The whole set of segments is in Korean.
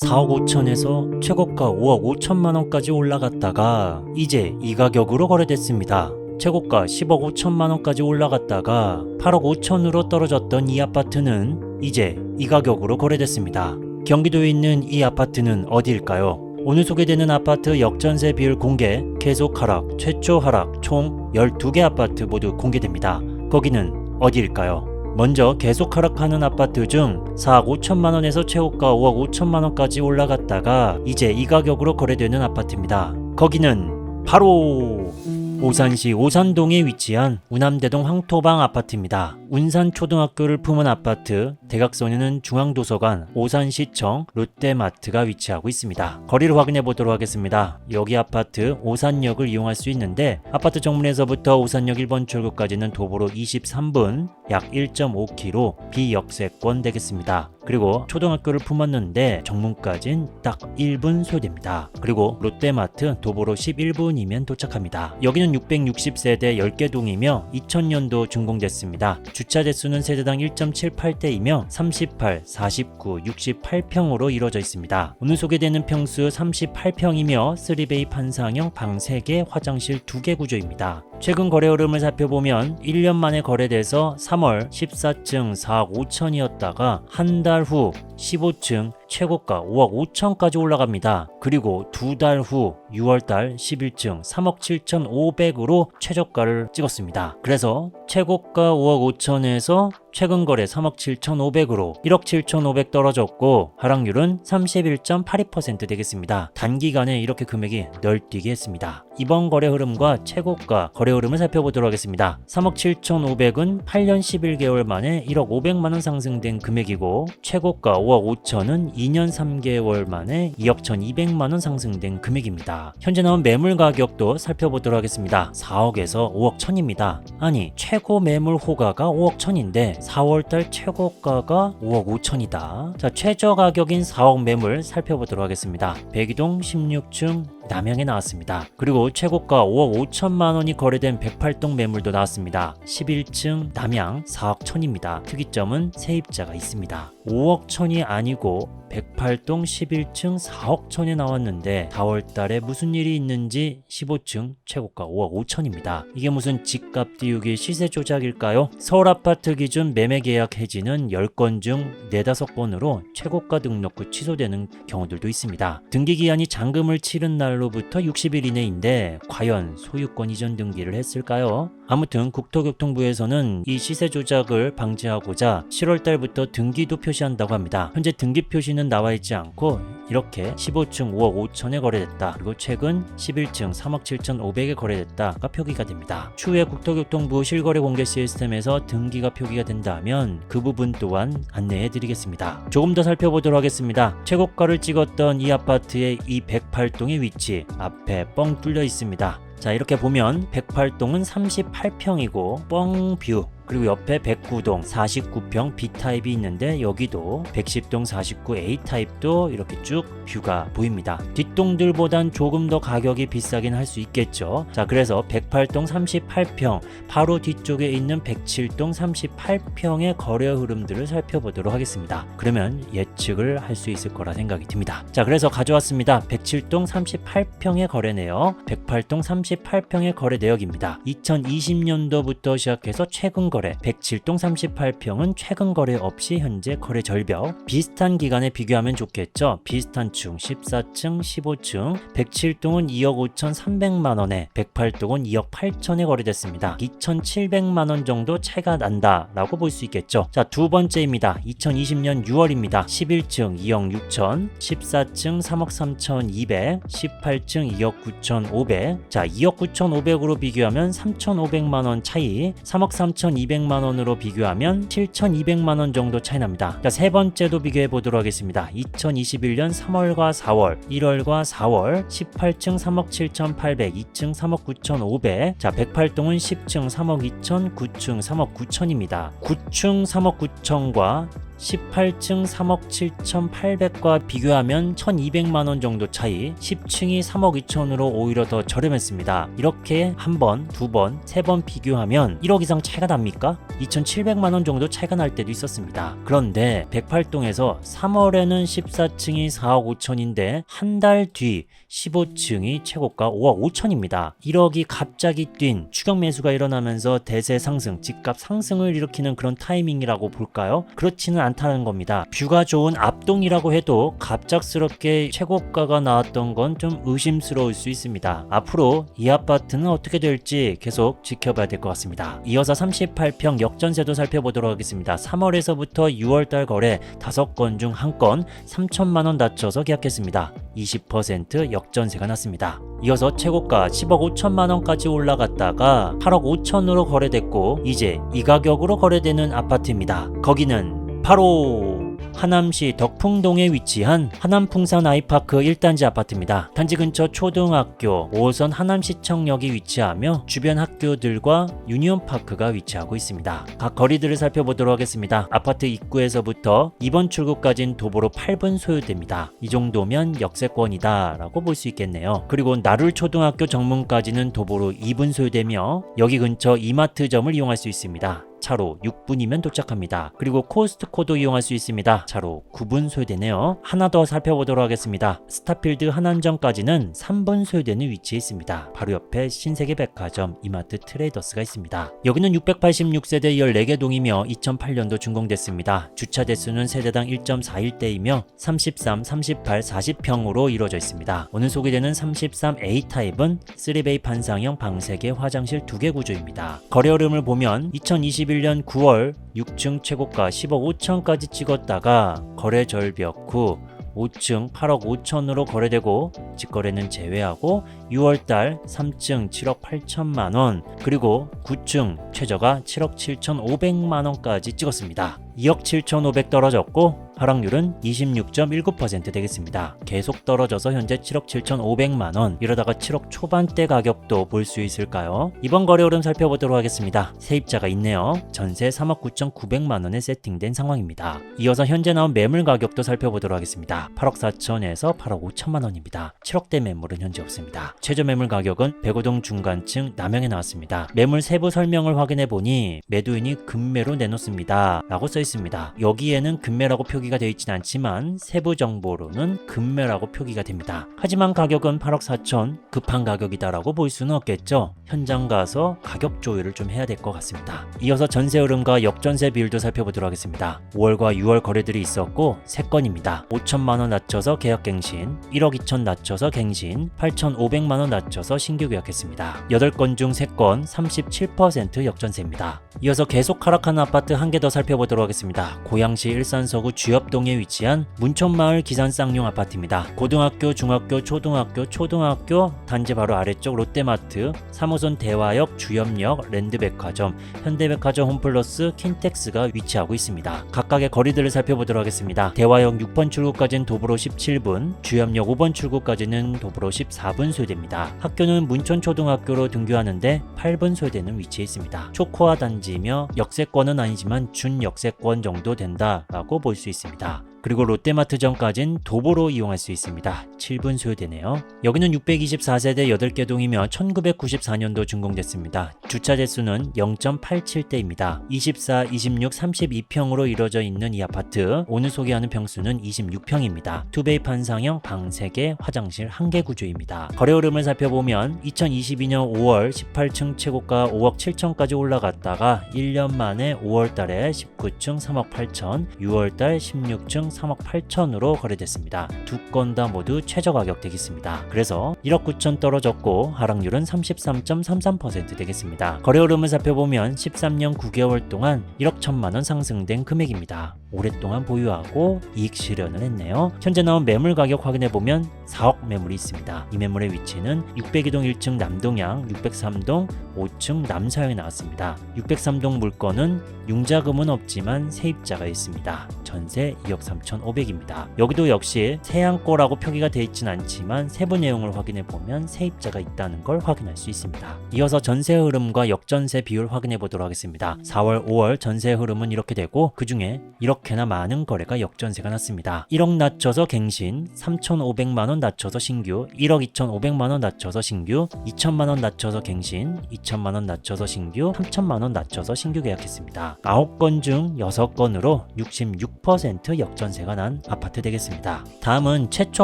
4억 5천에서 최고가 5억 5천만 원까지 올라갔다가 이제 이 가격으로 거래됐습니다. 최고가 10억 5천만 원까지 올라갔다가 8억 5천으로 떨어졌던 이 아파트는 이제 이 가격으로 거래됐습니다. 경기도에 있는 이 아파트는 어디일까요? 오늘 소개되는 아파트 역전세 비율 공개, 계속 하락, 최초 하락, 총 12개 아파트 모두 공개됩니다. 거기는 어디일까요? 먼저 계속 하락하는 아파트 중 4억 5천만 원에서 최고가 5억 5천만 원까지 올라갔다가 이제 이 가격으로 거래되는 아파트입니다. 거기는 바로 오산시 오산동에 위치한 우남대동 황토방 아파트입니다. 운산초등학교를 품은 아파트, 대각선에는 중앙도서관, 오산시청, 롯데마트가 위치하고 있습니다. 거리를 확인해 보도록 하겠습니다. 여기 아파트 오산역을 이용할 수 있는데 아파트 정문에서부터 오산역 1번 출구까지는 도보로 23분, 약 1.5km 비역세권 되겠습니다. 그리고 초등학교를 품었는데 정문까진 딱 1분 소요됩니다. 그리고 롯데마트 도보로 11분이면 도착합니다. 여기는 660세대 10개 동이며 2000년도 준공됐습니다. 주차 대수는 세대당 1.78대이며 38, 49, 68평으로 이루어져 있습니다. 오늘 소개되는 평수 38평이며 3베이 판상형 방 3개, 화장실 2개 구조입니다. 최근 거래 흐름을 살펴보면 1년 만에 거래돼서 3월 14층 4억 5천이었다가 한 달 후 15층 최고가 5억 5천까지 올라갑니다. 그리고 두 달 후 6월달 11층 3억 7천5백으로 최저가를 찍었습니다. 그래서 최고가 5억 5천에서 최근 거래 3억 7천5백으로 1억 7천5백 떨어졌고 하락률은 31.82% 되겠습니다. 단기간에 이렇게 금액이 널뛰게 했습니다. 이번 거래 흐름과 최고가 거래 흐름을 살펴보도록 하겠습니다. 3억 7천5백은 8년 11개월 만에 1억 5백만원 상승된 금액이고 최고가 5억 5천은 2년 3개월 만에 2억 1,200만원 상승된 금액입니다. 현재 나온 매물 가격도 살펴보도록 하겠습니다. 4억에서 5억 천입니다. 아니 최고 매물 호가가 5억 천인데 4월달 최고가가 5억 5천이다. 자, 최저 가격인 4억 매물 살펴보도록 하겠습니다. 백이동 16층 남양에 나왔습니다. 그리고 최고가 5억 5천만 원이 거래된 108동 매물도 나왔습니다. 11층 남양 4억 천입니다. 특이점은 세입자가 있습니다. 5억 천이 아니고 108동 11층 4억 천에 나왔는데 4월 달에 무슨 일이 있는지 15층 최고가 5억 5천입니다. 이게 무슨 집값 띄우기 시세 조작일까요? 서울 아파트 기준 매매 계약 해지는 10건 중 4-5건으로 최고가 등록 후 취소되는 경우들도 있습니다. 등기 기한이 잔금을 치른 날로부터 60일 이내인데 과연 소유권 이전 등기를 했을까요? 아무튼 국토교통부에서는 이 시세 조작을 방지하고자 7월 달부터 등기도 표시한다고 합니다. 현재 등기 표시는 나와 있지 않고 이렇게 15층 5억 5천에 거래됐다. 그리고 최근 11층 3억 7천5백에 거래됐다가 표기가 됩니다. 추후에 국토교통부 실거래 공개 시스템에서 등기가 표기가 된다면 그 부분 또한 안내해 드리겠습니다. 조금 더 살펴보도록 하겠습니다. 최고가를 찍었던 이 아파트의 이 108동의 위치 앞에 뻥 뚫려 있습니다. 자, 이렇게 보면 108동은 38평이고 뻥뷰, 그리고 옆에 109동 49평 B타입이 있는데 여기도 110동 49 A타입도 이렇게 쭉 뷰가 보입니다. 뒷동들보단 조금 더 가격이 비싸긴 할 수 있겠죠. 자, 그래서 108동 38평 바로 뒤쪽에 있는 107동 38평의 거래 흐름들을 살펴보도록 하겠습니다. 그러면 예측을 할 수 있을 거라 생각이 듭니다. 자, 그래서 가져왔습니다. 107동 38평의 거래네요. 108동 38평의 거래 내역입니다. 2020년도부터 시작해서 최근 거래 107동 38평은 최근 거래 없이 현재 거래 절벽. 비슷한 기간에 비교하면 좋겠죠. 비슷한 층 14층 15층 107동은 2억 5천 3백만원에 108동은 2억 8천에 거래됐습니다. 2,700만원 정도 차이가 난다 라고 볼 수 있겠죠. 자, 두 번째입니다. 2020년 6월입니다. 11층 2억 6천 14층 3억 3,200 18층 2억 9,500. 자, 2억 9,500으로 비교하면 3,500만원 차이, 3억 3,200만원으로 비교하면 7,200만원 정도 차이 납니다. 자, 세 번째도 비교해 보도록 하겠습니다. 2021년 3월과 4월, 1월과 4월 18층 3억 7,800, 2층 3억 9,500. 자, 108동은 10층 3억 2천, 9층 3억 9천입니다. 9층 3억 9천과 18층 3억 7,800과 비교하면 1,200만원 정도 차이, 10층이 3억 2천으로 오히려 더 저렴했습니다. 이렇게 한 번, 두 번, 세 번 비교하면 1억 이상 차이가 납니까? 2,700만원 정도 차이가 날 때도 있었습니다. 그런데 108동에서 3월에는 14층이 4억 5천인데 한 달 뒤 15층이 최고가 5억 5천입니다. 1억이 갑자기 뛴 추격 매수가 일어나면서 대세 상승, 집값 상승을 일으키는 그런 타이밍이라고 볼까요? 그렇지는 않다는 겁니다. 뷰가 좋은 앞동이라고 해도 갑작스럽게 최고가가 나왔던 건 좀 의심스러울 수 있습니다. 앞으로 이 아파트는 어떻게 될지 계속 지켜봐야 될 것 같습니다. 이어서 38평 역전세도 살펴보도록 하겠습니다. 3월에서부터 6월달 거래 5건 중 1건 3천만원 낮춰서 계약했습니다. 20% 역전세가 났습니다. 이어서 최고가 10억 5천만원까지 올라갔다가 8억 5천으로 거래됐고 이제 이 가격으로 거래되는 아파트입니다. 거기는 바로 하남시 덕풍동에 위치한 하남풍산 아이파크 1단지 아파트입니다. 단지 근처 초등학교 5호선 하남시청역이 위치하며 주변 학교들과 유니온파크가 위치하고 있습니다. 각 거리들을 살펴보도록 하겠습니다. 아파트 입구에서부터 2번 출구까지는 도보로 8분 소요됩니다. 이 정도면 역세권이다 라고 볼 수 있겠네요. 그리고 나룰 초등학교 정문까지는 도보로 2분 소요되며 여기 근처 이마트점을 이용할 수 있습니다. 차로 6분이면 도착합니다. 그리고 코스트코도 이용할 수 있습니다. 차로 9분 소요되네요. 하나 더 살펴보도록 하겠습니다. 스타필드 한남점까지는 3분 소요되는 위치에 있습니다. 바로 옆에 신세계 백화점, 이마트 트레이더스가 있습니다. 여기는 686세대 14개 동이며 2008년도 준공됐습니다. 주차 대수는 세대당 1.41대이며 33, 38, 40평으로 이루어져 있습니다. 오늘 소개되는 33A 타입은 3베이 판상형 방 3개, 화장실 2개 구조입니다. 거래 흐름을 보면 2021년 9월 6층 최고가 10억 5천까지 찍었다가 거래 절벽 후 5층 8억 5천으로 거래되고 직거래는 제외하고 6월달 3층 7억 8천만원 그리고 9층 최저가 7억 7천5백만원까지 찍었습니다. 2억 7천5백 떨어졌고 하락률은 26.19% 되겠습니다. 계속 떨어져서 현재 7억 7천5백만원 이러다가 7억 초반대 가격도 볼 수 있을까요? 이번 거래 흐름 살펴보도록 하겠습니다. 세입자가 있네요. 전세 3억 9천9백만원에 세팅된 상황입니다. 이어서 현재 나온 매물 가격도 살펴보도록 하겠습니다. 8억 4천에서 8억 5천만원입니다. 7억대 매물은 현재 없습니다. 최저 매물 가격은 백오동 중간층 남영에 나왔습니다. 매물 세부 설명을 확인해 보니 매도인이 급매로 내놓습니다 라고 써 있습니다. 여기에는 급매라고 표기가 되어 있진 않지만 세부 정보로는 급매라고 표기가 됩니다. 하지만 가격은 8억 4천 급한 가격이다라고 볼 수는 없겠죠. 현장 가서 가격 조율을 좀 해야 될 것 같습니다. 이어서 전세 흐름과 역전세 비율도 살펴보도록 하겠습니다. 5월과 6월 거래들이 있었고 3건입니다. 5천만원 낮춰서 계약 갱신, 1억 2천 낮춰서 갱신, 8,500만원 낮춰서 신규 계약했습니다. 8건 중 3건 37% 역전세입니다. 이어서 계속 하락하는 아파트 한 개 더 살펴보도록 하겠습니다. 고양시 일산서구 주엽동에 위치한 문촌마을 기산쌍용 아파트입니다. 고등학교, 중학교, 초등학교 단지 바로 아래쪽 롯데마트, 3호선 대화역, 주엽역, 랜드백화점, 현대백화점 홈플러스, 킨텍스가 위치하고 있습니다. 각각의 거리들을 살펴보도록 하겠습니다. 대화역 6번 출구까지는 도보로 17분, 주엽역 5번 출구까지는 도보로 14분 소요됩니다. 학교는 문촌초등학교로 등교하는데 8분 소요되는 위치에 있습니다. 초코화 단지이며 역세권은 아니지만 준역세권 정도 된다라고 볼 수 있습니다. 그리고 롯데마트점까지는 도보로 이용할 수 있습니다. 7분 소요되네요. 여기는 624세대 8개 동이며 1994년도 준공됐습니다. 주차 대수는 0.87대입니다. 24, 26, 32평으로 이루어져 있는 이 아파트 오늘 소개하는 평수는 26평입니다. 투베이 판상형 방 3개, 화장실 1개 구조입니다. 거래 흐름을 살펴보면 2022년 5월 18층 최고가 5억 7천까지 올라갔다가 1년 만에 5월달에 19층 3억 8천, 6월달 16층 3억 8천으로 거래됐습니다. 두 건 다 모두 최저 가격 되겠습니다. 그래서 1억 9천 떨어졌고 하락률은 33.33% 되겠습니다. 거래 흐름을 살펴보면 13년 9개월 동안 1억 1천만원 상승된 금액입니다. 오랫동안 보유하고 이익 실현을 했네요. 현재 나온 매물 가격 확인해보면 4억 매물이 있습니다. 이 매물의 위치는 602동 1층 남동향, 603동 5층 남사형에 나왔습니다. 603동 물건은 융자금은 없지만 세입자가 있습니다. 전세 2억 3천 3,500입니다. 여기도 역시 세안골라고 표기가 되어 있진 않지만 세부 내용을 확인해 보면 세입자가 있다는 걸 확인할 수 있습니다. 이어서 전세 흐름과 역전세 비율 확인해 보도록 하겠습니다. 4월, 5월 전세 흐름은 이렇게 되고 그 중에 이렇게나 많은 거래가 역전세가 났습니다. 1억 낮춰서 갱신, 3,500만원 낮춰서 신규, 1억 2,500만원 낮춰서 신규, 2천만원 낮춰서 갱신, 2천만원 낮춰서 신규, 3천만원 낮춰서 신규 계약했습니다. 9건 중 6건으로 66% 역전세가 난 아파트 되겠습니다. 다음은 최초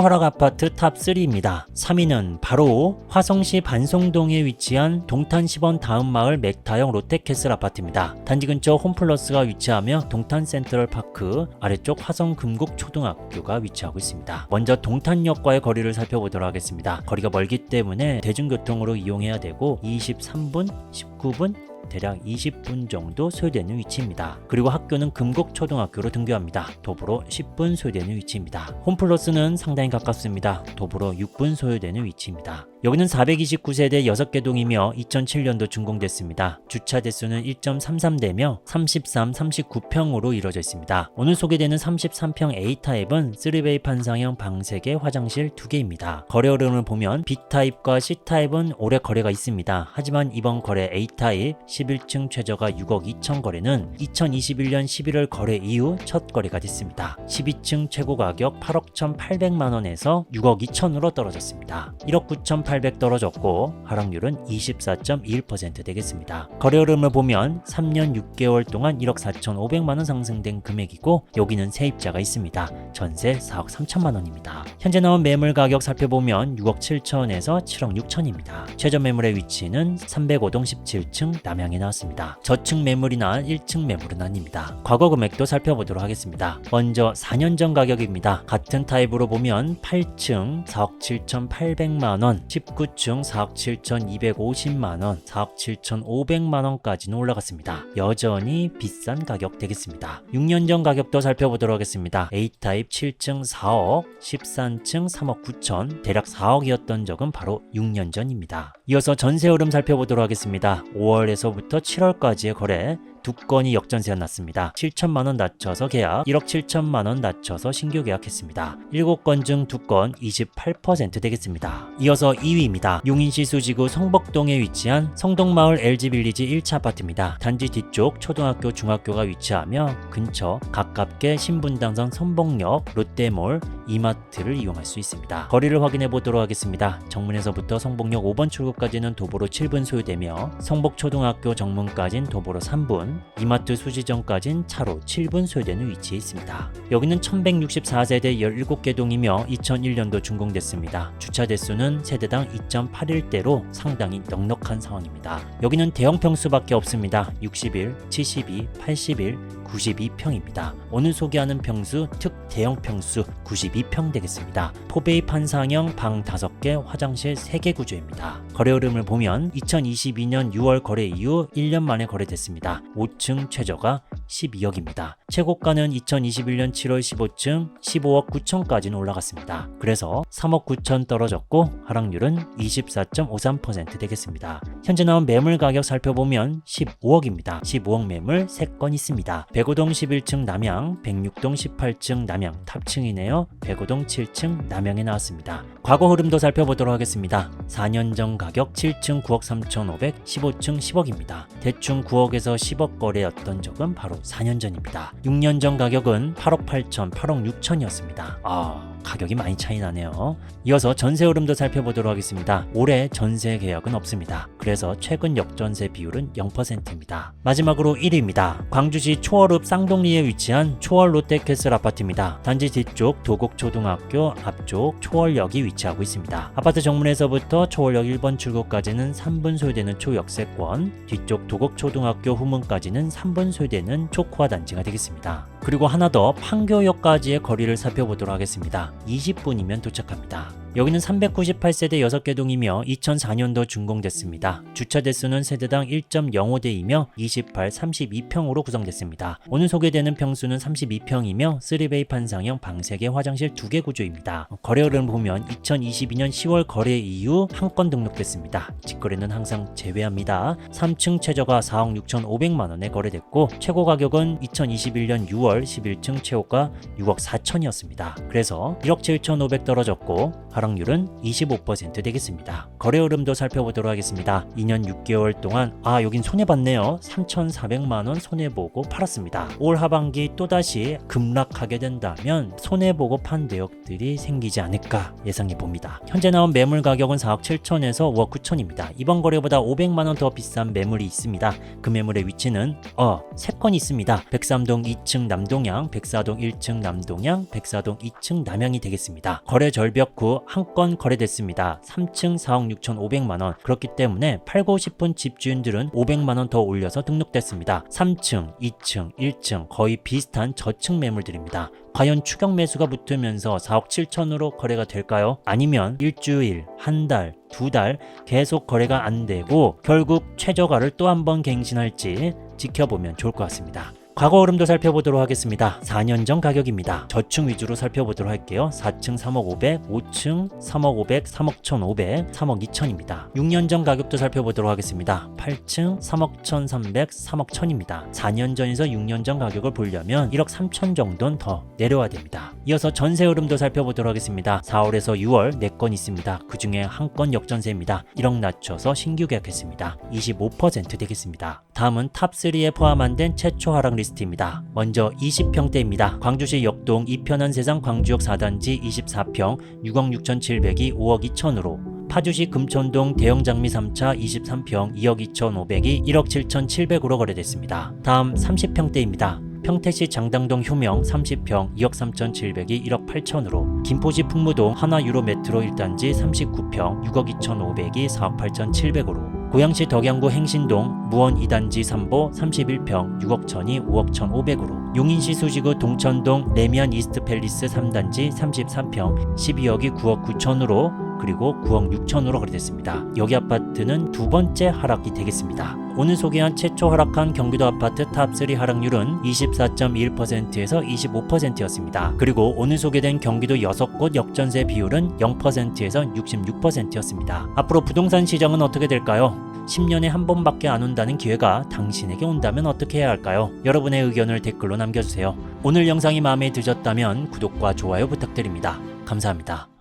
허락 아파트 탑3입니다. 3위는 바로 화성시 반송동에 위치한 동탄 10원 다음마을 맥타형 롯데캐슬 아파트입니다. 단지 근처 홈플러스가 위치하며 동탄 센트럴파크, 아래쪽 화성 금곡초등학교가 위치하고 있습니다. 먼저 동탄역과의 거리를 살펴보도록 하겠습니다. 거리가 멀기 때문에 대중교통으로 이용해야 되고 23분, 19분, 대략 20분 정도 소요되는 위치입니다. 그리고 학교는 금곡초등학교로 등교합니다. 도보로 10분 소요되는 위치입니다. 홈플러스는 상당히 가깝습니다. 도보로 6분 소요되는 위치입니다. 여기는 429세대 6개 동이며 2007년도 준공됐습니다. 주차 대수는 1.33대며 33, 39평으로 이루어져 있습니다. 오늘 소개되는 33평 A타입은 3베이 판상형 방 3개, 화장실 2개입니다. 거래 흐름을 보면 B타입과 C타입은 올해 거래가 있습니다. 하지만 이번 거래 A타입 11층 최저가 6억 2천 거래는 2021년 11월 거래 이후 첫 거래가 됐습니다. 12층 최고 가격 8억 1,800만원에서 6억 2천으로 떨어졌습니다. 1억 9,800 떨어졌고 하락률은 24.21% 되겠습니다. 거래 흐름을 보면 3년 6개월 동안 1억 4,500만원 상승된 금액이고 여기는 세입자가 있습니다. 전세 4억 3천만원입니다. 현재 나온 매물 가격 살펴보면 6억 7천에서 7억 6천입니다. 최저 매물의 위치는 305동 17층 남양에 나왔습니다. 저층 매물이나 1층 매물은 아닙니다. 과거 금액도 살펴보도록 하겠습니다. 먼저 4년 전 가격입니다. 같은 타입으로 보면 8층 4억 7,800만원, 19층 4억 7,250만원, 4억 7,500만원까지는 올라갔습니다. 여전히 비싼 가격 되겠습니다. 6년 전 가격도 살펴보도록 하겠습니다. A타입 7층 4억, 13층 3억 9천, 대략 4억이었던 적은 바로 6년 전입니다. 이어서 전세 흐름 살펴보도록 하겠습니다. 5월에서부터 7월까지의 거래 2건이 역전세가 났습니다. 7천만원 낮춰서 계약, 1억 7천만원 낮춰서 신규 계약했습니다. 7건 중 2건 28% 되겠습니다. 이어서 2위입니다. 용인시 수지구 성복동에 위치한 성동마을 LG빌리지 1차 아파트입니다. 단지 뒤쪽 초등학교, 중학교가 위치하며 근처 가깝게 신분당선 선봉역, 롯데몰, 이마트를 이용할 수 있습니다. 거리를 확인해 보도록 하겠습니다. 정문에서부터 성복역 5번 출구까지는 도보로 7분 소요되며 성복초등학교 정문까지는 도보로 3분, 이마트 수지점까지는 차로 7분 소요되는 위치에 있습니다. 여기는 1164세대 17개 동이며 2001년도 준공됐습니다. 주차 대수는 세대당 2.81대로 상당히 넉넉한 상황입니다. 여기는 대형 평수밖에 없습니다. 61, 72, 81, 92평입니다. 오늘 소개하는 평수 특대형 평수 92평 되겠습니다. 포베이 판상형 방 5개, 화장실 3개 구조입니다. 거래 흐름을 보면 2022년 6월 거래 이후 1년 만에 거래됐습니다. 5층 최저가 12억입니다. 최고가는 2021년 7월 15층 15억 9천까지는 올라갔습니다. 그래서 3억 9천 떨어졌고 하락률은 24.53% 되겠습니다. 현재 나온 매물 가격 살펴보면 15억입니다. 15억 매물 3건 있습니다. 105동 11층 남양, 106동 18층 남양 탑층이네요. 105동 7층 남양에 나왔습니다. 과거 흐름도 살펴보도록 하겠습니다. 4년 전 가격 7층 9억 3,500, 15층 10억입니다. 대충 9억에서 10억 거래였던 적은 바로 4년 전입니다. 6년 전 가격은 8억 8천, 8억 6천이었습니다. 가격이 많이 차이 나네요. 이어서 전세 흐름도 살펴보도록 하겠습니다. 올해 전세 계약은 없습니다. 그래서 최근 역전세 비율은 0%입니다. 마지막으로 1위입니다. 광주시 초월읍 쌍동리에 위치한 초월 롯데캐슬 아파트입니다. 단지 뒤쪽 도곡초등학교, 앞쪽 초월역이 위치하고 있습니다. 아파트 정문에서부터 초월역 1번 출구까지는 3분 소요되는 초역세권, 뒤쪽 도곡초등학교 후문까지는 3분 소요되는 초코화 단지가 되겠습니다. 그리고 하나 더 판교역까지의 거리를 살펴보도록 하겠습니다. 20분이면 도착합니다. 여기는 398세대 6개 동이며 2004년도 준공됐습니다. 주차 대수는 세대당 1.05대이며 28, 32평으로 구성됐습니다. 오늘 소개되는 평수는 32평이며 3베이 판상형 방 3개 화장실 2개 구조입니다. 거래율을 보면 2022년 10월 거래 이후 한 건 등록됐습니다. 직거래는 항상 제외합니다. 3층 최저가 4억 6,500만원에 거래됐고 최고 가격은 2021년 6월 11층 최고가 6억 4천이었습니다. 그래서 1억 7,500 떨어졌고 하락률은 25% 되겠습니다. 거래 흐름도 살펴보도록 하겠습니다. 2년 6개월 동안 여긴 손해봤네요. 3,400만원 손해보고 팔았습니다. 올 하반기 또다시 급락하게 된다면 손해보고 판 내역들이 생기지 않을까 예상해봅니다. 현재 나온 매물 가격은 4억 7천에서 5억 9천입니다. 이번 거래보다 500만원 더 비싼 매물이 있습니다. 그 매물의 위치는 3건 있습니다. 백삼동 2층 남동향, 백사동 1층 남동향, 백사동 2층 남향이 되겠습니다. 거래 절벽 후 한 건 거래됐습니다. 3층 4억 6,500만원. 그렇기 때문에 팔고 싶은 집주인들은 500만원 더 올려서 등록됐습니다. 3층, 2층, 1층 거의 비슷한 저층 매물들입니다. 과연 추격 매수가 붙으면서 4억 7천으로 거래가 될까요? 아니면 일주일, 한 달, 2달 계속 거래가 안 되고 결국 최저가를 또 한 번 갱신할지 지켜보면 좋을 것 같습니다. 과거 흐름도 살펴보도록 하겠습니다. 4년 전 가격입니다. 저층 위주로 살펴보도록 할게요. 4층 3억 500, 5층 3억 500, 3억 1,500, 3억 2천입니다. 6년 전 가격도 살펴보도록 하겠습니다. 8층 3억 1,300, 3억 1,000입니다. 4년 전에서 6년 전 가격을 보려면 1억 3천 정도는 더 내려와야 됩니다. 이어서 전세 흐름도 살펴보도록 하겠습니다. 4월에서 6월 4건 있습니다. 그 중에 한 건 역전세입니다. 1억 낮춰서 신규 계약했습니다. 25% 되겠습니다. 다음은 탑3에 포함 안 된 최초 하락 리스트입니다. 먼저 20평대입니다. 광주시 역동 이편한 세상 광주역 4단지 24평 6억 6,700이 5억 2천으로 파주시 금천동 대형장미 3차 23평 2억 2,500이 1억 7,700으로 거래됐습니다. 다음 30평대입니다. 평택시 장당동 효명 30평 2억 3,700이 1억 8천으로 김포시 풍무동 하나유로 메트로 1단지 39평 6억 2,500이 4억 8,700으로 고양시 덕양구 행신동 무원 2단지 3보 31평 6억 천이 5억 1,500으로 용인시 수지구 동천동 레미안 이스트 팰리스 3단지 33평 12억이 9억 9천으로 그리고 9억 6천으로 거래됐습니다. 여기 아파트는 두 번째 하락이 되겠습니다. 오늘 소개한 최초 하락한 경기도 아파트 탑3 하락률은 24.1%에서 25%였습니다. 그리고 오늘 소개된 경기도 6곳 역전세 비율은 0%에서 66%였습니다. 앞으로 부동산 시장은 어떻게 될까요? 10년에 한 번밖에 안 온다는 기회가 당신에게 온다면 어떻게 해야 할까요? 여러분의 의견을 댓글로 남겨주세요. 오늘 영상이 마음에 드셨다면 구독과 좋아요 부탁드립니다. 감사합니다.